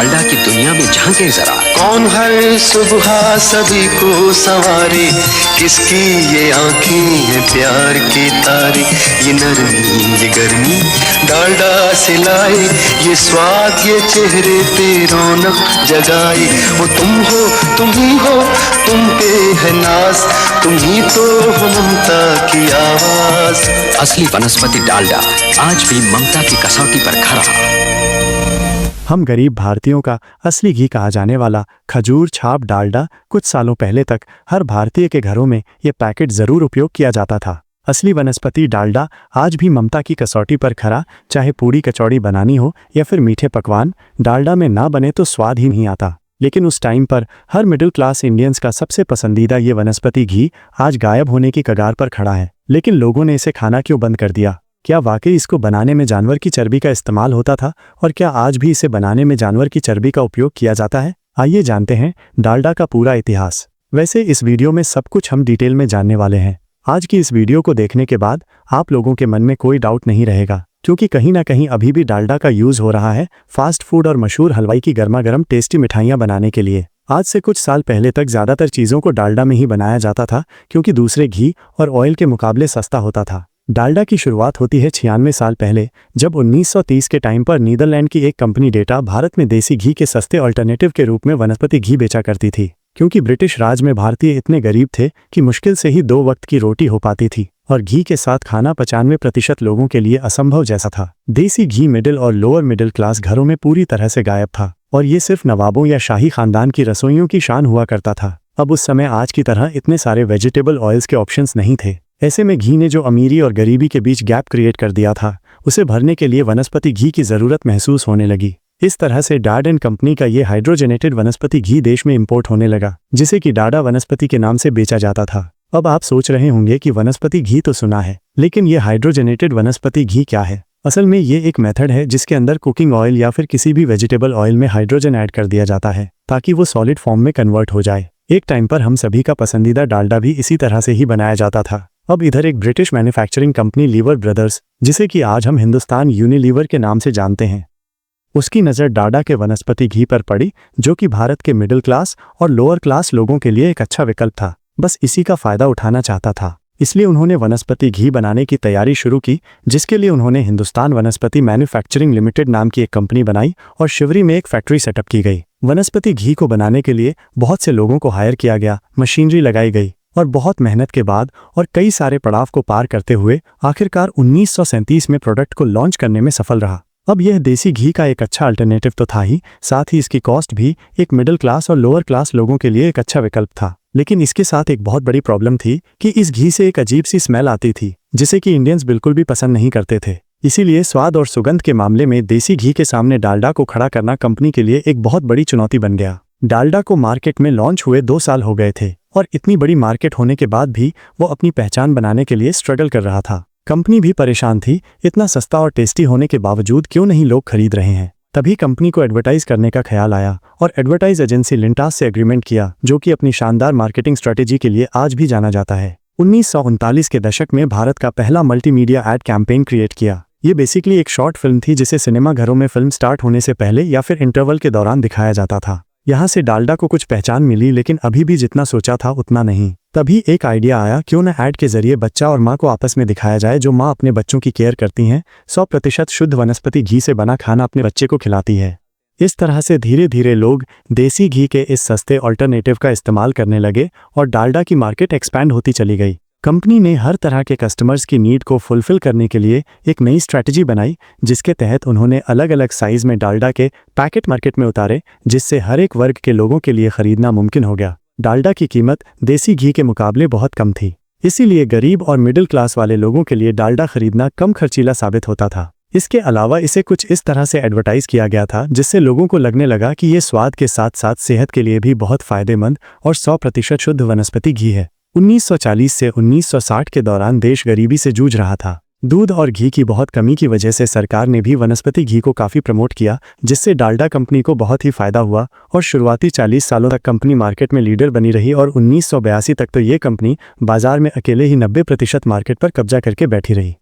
डालडा की दुनिया में झांके जरा। कौन हर सुबह सभी को संवारे, किसकी ये आंखें हैं प्यार के तारे। ये नरमी ये गर्मी डालडा से लाए, ये स्वाद ये चेहरे पे रौनक जगाए। वो तुम हो तुम ही हो, तुम पे है नाज, तुम ही तो हो ममता की आवाज। असली वनस्पति डालडा आज भी ममता की कसौटी पर खरा। हम गरीब भारतीयों का असली घी कहा जाने वाला खजूर छाप डालडा कुछ सालों पहले तक हर भारतीय के घरों में ये पैकेट जरूर उपयोग किया जाता था। असली वनस्पति डालडा आज भी ममता की कसौटी पर खरा। चाहे पूड़ी कचौड़ी बनानी हो या फिर मीठे पकवान, डालडा में ना बने तो स्वाद ही नहीं आता। लेकिन उस टाइम पर हर मिडिल क्लास इंडियंस का सबसे पसंदीदा ये वनस्पति घी आज गायब होने की कगार पर खड़ा है। लेकिन लोगों ने इसे खाना क्यों बंद कर दिया? क्या वाकई इसको बनाने में जानवर की चर्बी का इस्तेमाल होता था? और क्या आज भी इसे बनाने में जानवर की चर्बी का उपयोग किया जाता है? आइए जानते हैं डालडा का पूरा इतिहास। वैसे इस वीडियो में सब कुछ हम डिटेल में जानने वाले हैं। आज की इस वीडियो को देखने के बाद आप लोगों के मन में कोई डाउट नहीं रहेगा, क्योंकि कहीं ना कहीं अभी भी डालडा का यूज हो रहा है फास्ट फूड और मशहूर हलवाई की गर्मा गर्म टेस्टी मिठाइयाँ बनाने के लिए। आज से कुछ साल पहले तक ज्यादातर चीज़ों को डालडा में ही बनाया जाता था, क्योंकि दूसरे घी और ऑयल के मुकाबले सस्ता होता था। डालडा की शुरुआत होती है 96 साल पहले, जब 1930 के टाइम पर नीदरलैंड की एक कंपनी डेटा भारत में देसी घी के सस्ते अल्टरनेटिव के रूप में वनस्पति घी बेचा करती थी। क्योंकि ब्रिटिश राज में भारतीय इतने गरीब थे कि मुश्किल से ही 2 वक्त की रोटी हो पाती थी और घी के साथ खाना 95% लोगों के लिए असंभव जैसा था। देसी घी मिडिल और लोअर मिडिल क्लास घरों में पूरी तरह से गायब था और ये सिर्फ नवाबों या शाही खानदान की रसोइयों की शान हुआ करता था। अब उस समय आज की तरह इतने सारे वेजिटेबल ऑयल्स के ऑप्शंस नहीं थे। ऐसे में घी ने जो अमीरी और गरीबी के बीच गैप क्रिएट कर दिया था, उसे भरने के लिए वनस्पति घी की जरूरत महसूस होने लगी। इस तरह से डाड एंड कंपनी का ये हाइड्रोजनेटेड वनस्पति घी देश में इंपोर्ट होने लगा, जिसे कि डाडा वनस्पति के नाम से बेचा जाता था। अब आप सोच रहे होंगे कि वनस्पति घी तो सुना है, लेकिन ये हाइड्रोजनेटेड वनस्पति घी क्या है? असल में ये एक मेथड है जिसके अंदर कुकिंग ऑयल या फिर किसी भी वेजिटेबल ऑयल में हाइड्रोजन ऐड कर दिया जाता है ताकि वो सॉलिड फॉर्म में कन्वर्ट हो जाए। एक टाइम पर हम सभी का पसंदीदा डालडा भी इसी तरह से ही बनाया जाता था। अब इधर एक British manufacturing company liver brothers, जिसे कि आज हम हिंदुस्तान यूनिलीवर के नाम से जानते हैं, उसकी नज़र डालडा के वनस्पति घी पर पड़ी, जो कि भारत के मिडिल क्लास और लोअर क्लास लोगों के लिए एक अच्छा विकल्प था। बस इसी का फायदा उठाना चाहता था, इसलिए उन्होंने वनस्पति घी बनाने की तैयारी शुरू की, जिसके लिए उन्होंने हिंदुस्तान वनस्पति मैन्युफैक्चरिंग लिमिटेड नाम की एक कंपनी बनाई और शिवरी में एक फैक्ट्री सेटअप की गई। वनस्पति घी को बनाने के लिए बहुत से लोगों को हायर किया गया, मशीनरी लगाई गई और बहुत मेहनत के बाद और कई सारे पड़ाव को पार करते हुए आखिरकार 1937 में प्रोडक्ट को लॉन्च करने में सफल रहा। अब यह देसी घी का एक अच्छा अल्टरनेटिव तो था ही, साथ ही इसकी कॉस्ट भी एक मिडिल क्लास और लोअर क्लास लोगों के लिए एक अच्छा विकल्प था। लेकिन इसके साथ एक बहुत बड़ी प्रॉब्लम थी कि इस घी से एक अजीब सी स्मेल आती थी, जिसे कि इंडियंस बिल्कुल भी पसंद नहीं करते थे। इसीलिए स्वाद और सुगंध के मामले में देसी घी के सामने डालडा को खड़ा करना कंपनी के लिए एक बहुत बड़ी चुनौती बन गया। डालडा को मार्केट में लॉन्च हुए 2 साल हो गए थे और इतनी बड़ी मार्केट होने के बाद भी वो अपनी पहचान बनाने के लिए स्ट्रगल कर रहा था। कंपनी भी परेशान थी, इतना सस्ता और टेस्टी होने के बावजूद क्यों नहीं लोग खरीद रहे हैं। तभी कंपनी को एडवर्टाइज करने का ख्याल आया और एडवर्टाइज एजेंसी लिंटास से एग्रीमेंट किया, जो कि अपनी शानदार मार्केटिंग स्ट्रेटेजी के लिए आज भी जाना जाता है। 1939 के दशक में भारत का पहला मल्टीमीडिया एड कैंपेन क्रिएट किया। ये बेसिकली एक शॉर्ट फिल्म थी जिसे सिनेमा घरों में फिल्म स्टार्ट होने से पहले या फिर इंटरवल के दौरान दिखाया जाता था। यहाँ से डालडा को कुछ पहचान मिली, लेकिन अभी भी जितना सोचा था उतना नहीं। तभी एक आइडिया आया, क्यों न ऐड के जरिए बच्चा और माँ को आपस में दिखाया जाए, जो माँ अपने बच्चों की केयर करती हैं, 100% शुद्ध वनस्पति घी से बना खाना अपने बच्चे को खिलाती है। इस तरह से धीरे धीरे लोग देसी घी के इस सस्ते अल्टरनेटिव का इस्तेमाल करने लगे और डालडा की मार्केट एक्सपैंड होती चली गई। कंपनी ने हर तरह के कस्टमर्स की नीड को फुलफिल करने के लिए एक नई स्ट्रैटेजी बनाई, जिसके तहत उन्होंने अलग अलग साइज में डालडा के पैकेट मार्केट में उतारे, जिससे हर एक वर्ग के लोगों के लिए खरीदना मुमकिन हो गया। डालडा की कीमत देसी घी के मुकाबले बहुत कम थी, इसीलिए गरीब और मिडिल क्लास वाले लोगों के लिए डालडा खरीदना कम खर्चीला साबित होता था। इसके अलावा इसे कुछ इस तरह से एडवर्टाइज किया गया था, जिससे लोगों को लगने लगा कि ये स्वाद के साथ साथ सेहत के लिए भी बहुत फायदेमंद और 100% शुद्ध वनस्पति घी है। 1940 से 1960 के दौरान देश गरीबी से जूझ रहा था। दूध और घी की बहुत कमी की वजह से सरकार ने भी वनस्पति घी को काफ़ी प्रमोट किया, जिससे डालडा कंपनी को बहुत ही फायदा हुआ और शुरुआती 40 सालों तक कंपनी मार्केट में लीडर बनी रही और 1982 तक तो ये कंपनी बाजार में अकेले ही 90% मार्केट पर कब्जा करके बैठी रही।